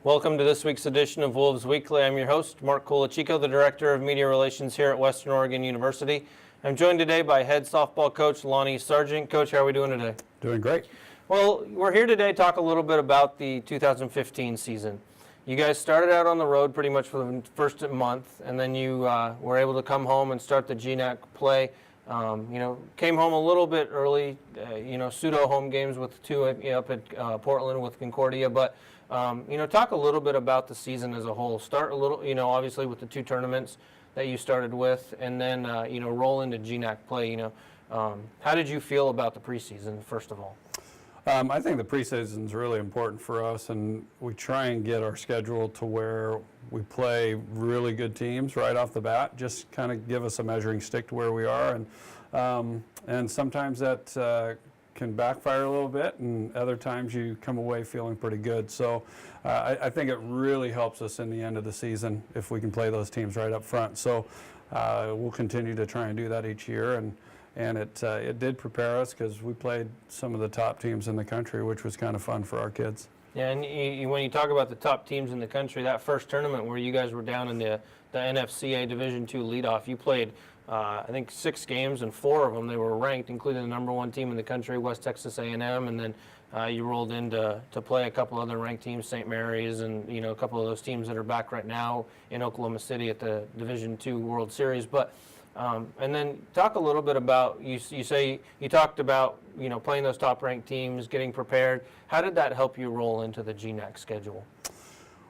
Welcome to this week's edition of Wolves Weekly. I'm your host, Mark Colachico, the Director of Media Relations here at Western Oregon University. I'm joined today by head softball coach Lonny Sargent. Coach, how are we doing today? Doing great. Well, we're here today to talk a little bit about the 2015 season. You guys started out on the road pretty much for the first month, and then you were able to come home and start the GNex play. Came home a little bit early, pseudo home games with two up at Portland with Concordia, but talk a little bit about the season as a whole. Start a little, obviously with the two tournaments that you started with, and then, roll into GNex play. How did you feel about the preseason, first of all? I think the preseason is really important for us, and we try and get our schedule to where we play really good teams right off the bat, just kind of give us a measuring stick to where we are. And sometimes that can backfire a little bit, and other times you come away feeling pretty good. So I think it really helps us in the end of the season if we can play those teams right up front. So we'll continue to try and do that each year, and it did prepare us because we played some of the top teams in the country, which was kind of fun for our kids. Yeah, and when you talk about the top teams in the country, that first tournament where you guys were down in the NFCA Division II leadoff, you played I think 6 games, and 4 of them they were ranked, including the number 1 team in the country, West Texas A&M, and then you rolled in to play a couple other ranked teams, St. Mary's, and a couple of those teams that are back right now in Oklahoma City at the Division II World Series. But and then talk a little bit about, you talked about playing those top ranked teams, getting prepared. How did that help you roll into the GNex schedule?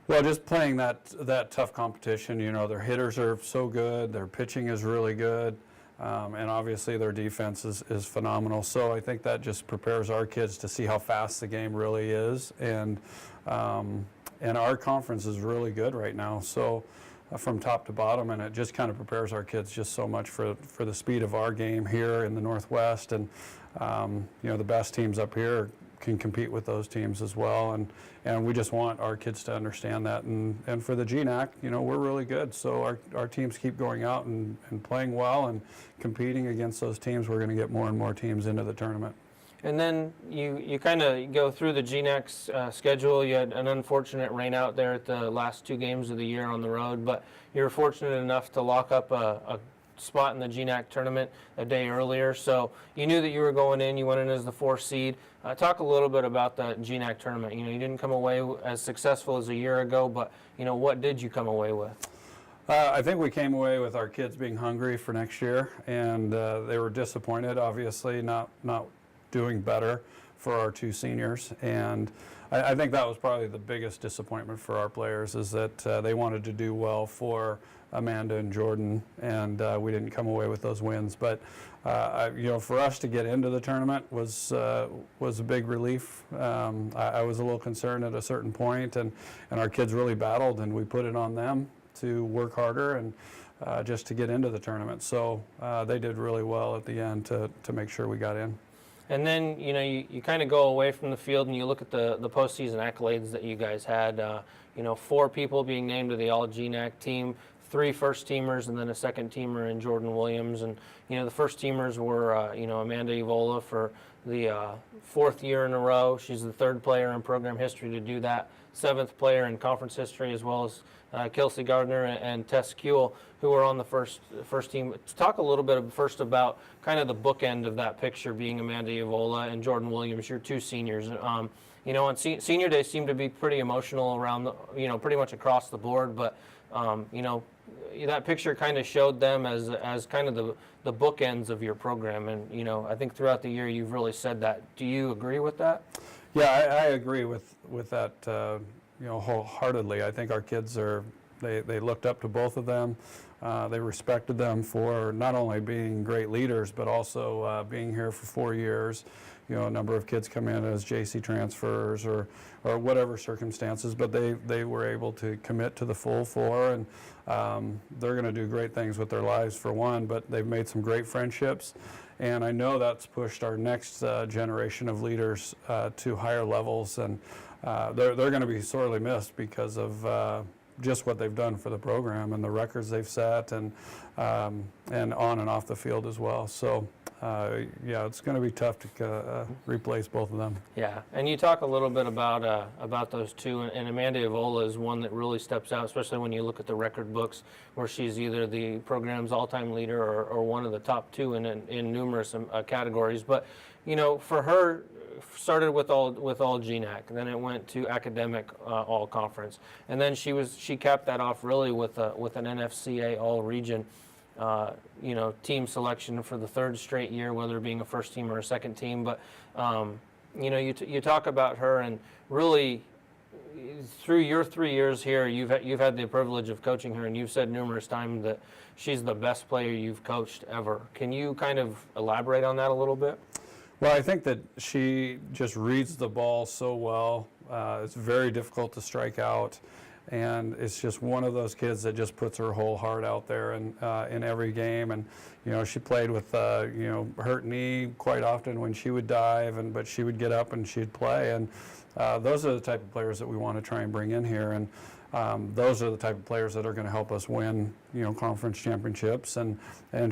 Well, just playing that tough competition, their hitters are so good, their pitching is really good, and obviously their defense is phenomenal. So I think that just prepares our kids to see how fast the game really is, and our conference is really good right now. So from top to bottom, and it just kind of prepares our kids just so much for the speed of our game here in the Northwest, and the best teams up here can compete with those teams as well, and we just want our kids to understand that, and for the GNex, we're really good, so our teams keep going out and playing well and competing against those teams. We're going to get more and more teams into the tournament. And then you kind of go through the GNex schedule. You had an unfortunate rain out there at the last 2 games of the year on the road, but you were fortunate enough to lock up a spot in the GNex tournament a day earlier. So you knew that you were going in. You went in as the 4th seed. Talk a little bit about the GNex tournament. You didn't come away as successful as a year ago, but what did you come away with? I think we came away with our kids being hungry for next year, and they were disappointed, obviously, not doing better for our 2 seniors, and I think that was probably the biggest disappointment for our players, is that they wanted to do well for Amanda and Jordan, and we didn't come away with those wins. But for us to get into the tournament was a big relief. I was a little concerned at a certain point, and our kids really battled, and we put it on them to work harder and just to get into the tournament. So they did really well at the end to make sure we got in. And then, you kind of go away from the field and you look at the postseason accolades that you guys had. 4 people being named to the All-GNex team, 3 first-teamers, and then a second-teamer in Jordan Williams. And, the first-teamers were, Amanda Evola for the 4th year in a row. She's the 3rd player in program history to do that, 7th player in conference history, as well as Kelsey Gardner and Tess Kuehl, who were on the first team. Talk a little bit first about kind of the bookend of that picture, being Amanda Evola and Jordan Williams, your 2 seniors. On senior day seemed to be pretty emotional around, pretty much across the board, but, that picture kind of showed them as kind of the bookends of your program. And, I think throughout the year you've really said that. Do you agree with that? Yeah, I agree with that, wholeheartedly. I think our kids they looked up to both of them. They respected them for not only being great leaders, but also being here for 4 years. A number of kids come in as JC transfers or whatever circumstances, but they were able to commit to the full 4, and they're going to do great things with their lives, for one, but they've made some great friendships. And I know that's pushed our next generation of leaders to higher levels, and they're going to be sorely missed because of just what they've done for the program and the records they've set, and on and off the field as well. So yeah, it's going to be tough to replace both of them. Yeah, and you talk a little bit about those two, and Amanda Evola is one that really steps out, especially when you look at the record books, where she's either the program's all-time leader or one of the top two in numerous categories. But you know, for her, started with all GNex, then it went to academic all conference, and then she capped that off really with an NFCA all region. You know, team selection for the third straight year, whether being a first team or a second team. But you know, you talk about her, and really through your 3 years here, you've had the privilege of coaching her, and you've said numerous times that she's the best player you've coached ever. Can you kind of elaborate on that a little bit? Well, I think that she just reads the ball so well. It's very difficult to strike out. And it's just one of those kids that just puts her whole heart out there in every game. And you know, she played with you know, hurt knee quite often when she would dive, but she would get up and she'd play. And those are the type of players that we want to try and bring in here. And those are the type of players that are going to help us win, you know, conference championships. And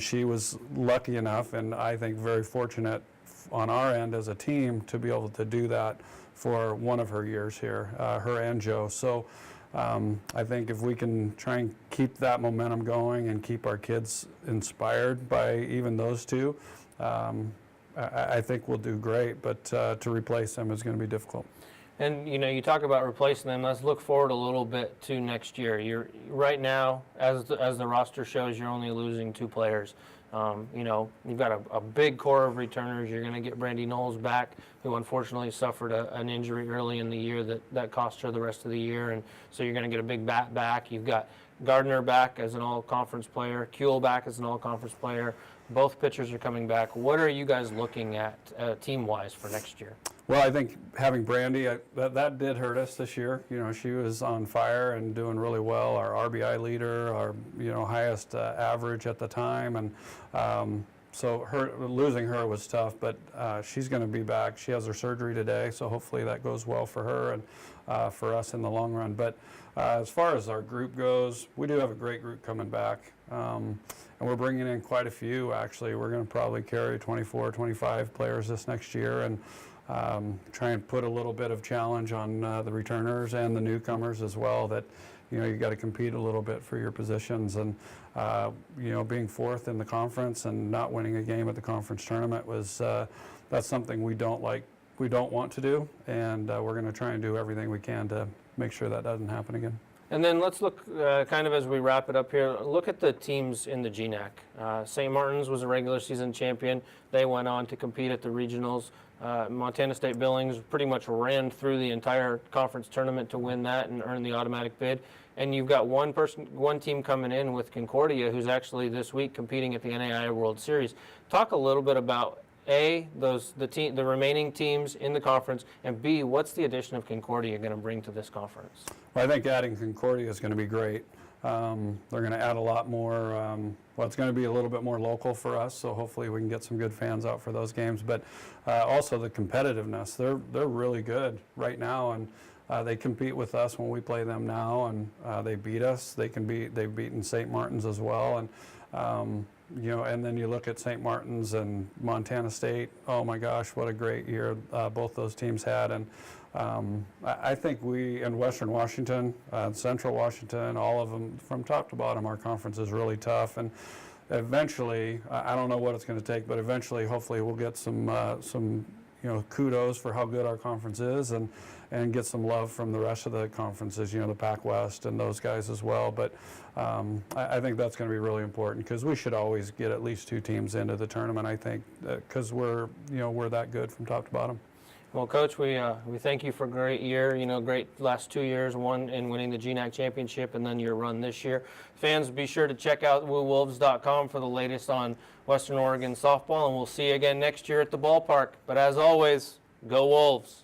she was lucky enough, and I think very fortunate on our end as a team, to be able to do that for one of her years here, her and Joe. So. I think if we can try and keep that momentum going and keep our kids inspired by even those two, I think we'll do great. But to replace them is going to be difficult. And you know, you talk about replacing them. Let's look forward a little bit to next year. You're right now, as the roster shows, you're only losing 2 players. You know, you've got a big core of returners. You're going to get Brandy Knowles back, who unfortunately suffered an injury early in the year that cost her the rest of the year, and so you're going to get a big bat back. You've got Gardner back as an all-conference player, Kuehl back as an all-conference player. Both pitchers are coming back. What are you guys looking at team-wise for next year? Well, I think having Brandy, that did hurt us this year. You know, she was on fire and doing really well. Our RBI leader, our highest average at the time, and so losing her was tough. But she's going to be back. She has her surgery today, so hopefully that goes well for her and for us in the long run. But as far as our group goes, we do have a great group coming back. And we're bringing in quite a few, actually. We're going to probably carry 24, 25 players this next year, and try and put a little bit of challenge on the returners and the newcomers as well, that you got to compete a little bit for your positions. And being 4th in the conference and not winning a game at the conference tournament that's something we don't want to do, and we're going to try and do everything we can to make sure that doesn't happen again. And then let's look, kind of as we wrap it up here, look at the teams in the GNex. St. Martin's was a regular season champion. They went on to compete at the regionals. Montana State Billings pretty much ran through the entire conference tournament to win that and earn the automatic bid. And you've got one team coming in with Concordia, who's actually this week competing at the NAIA World Series. Talk a little bit about A, the remaining teams in the conference, and B, what's the addition of Concordia going to bring to this conference? Well, I think adding Concordia is going to be great. They're going to add a lot more. Well, it's going to be a little bit more local for us, so hopefully we can get some good fans out for those games. But also the competitiveness. They're really good right now, and they compete with us when we play them now, and they beat us. They've beaten St. Martin's as well, and and then you look at St. Martin's and Montana State. Oh my gosh, what a great year both those teams had. And I think we, in Western Washington, Central Washington, all of them, from top to bottom, our conference is really tough. And eventually, I don't know what it's going to take, but eventually, hopefully, we'll get some kudos for how good our conference is, and get some love from the rest of the conferences, the Pac West and those guys as well. But I think that's going to be really important, because we should always get at least 2 teams into the tournament, I think, because we're that good from top to bottom. Well, Coach, we thank you for a great year, great last 2 years, one in winning the GNex championship and then your run this year. Fans, be sure to check out WooWolves.com for the latest on Western Oregon softball, and we'll see you again next year at the ballpark. But as always, go Wolves!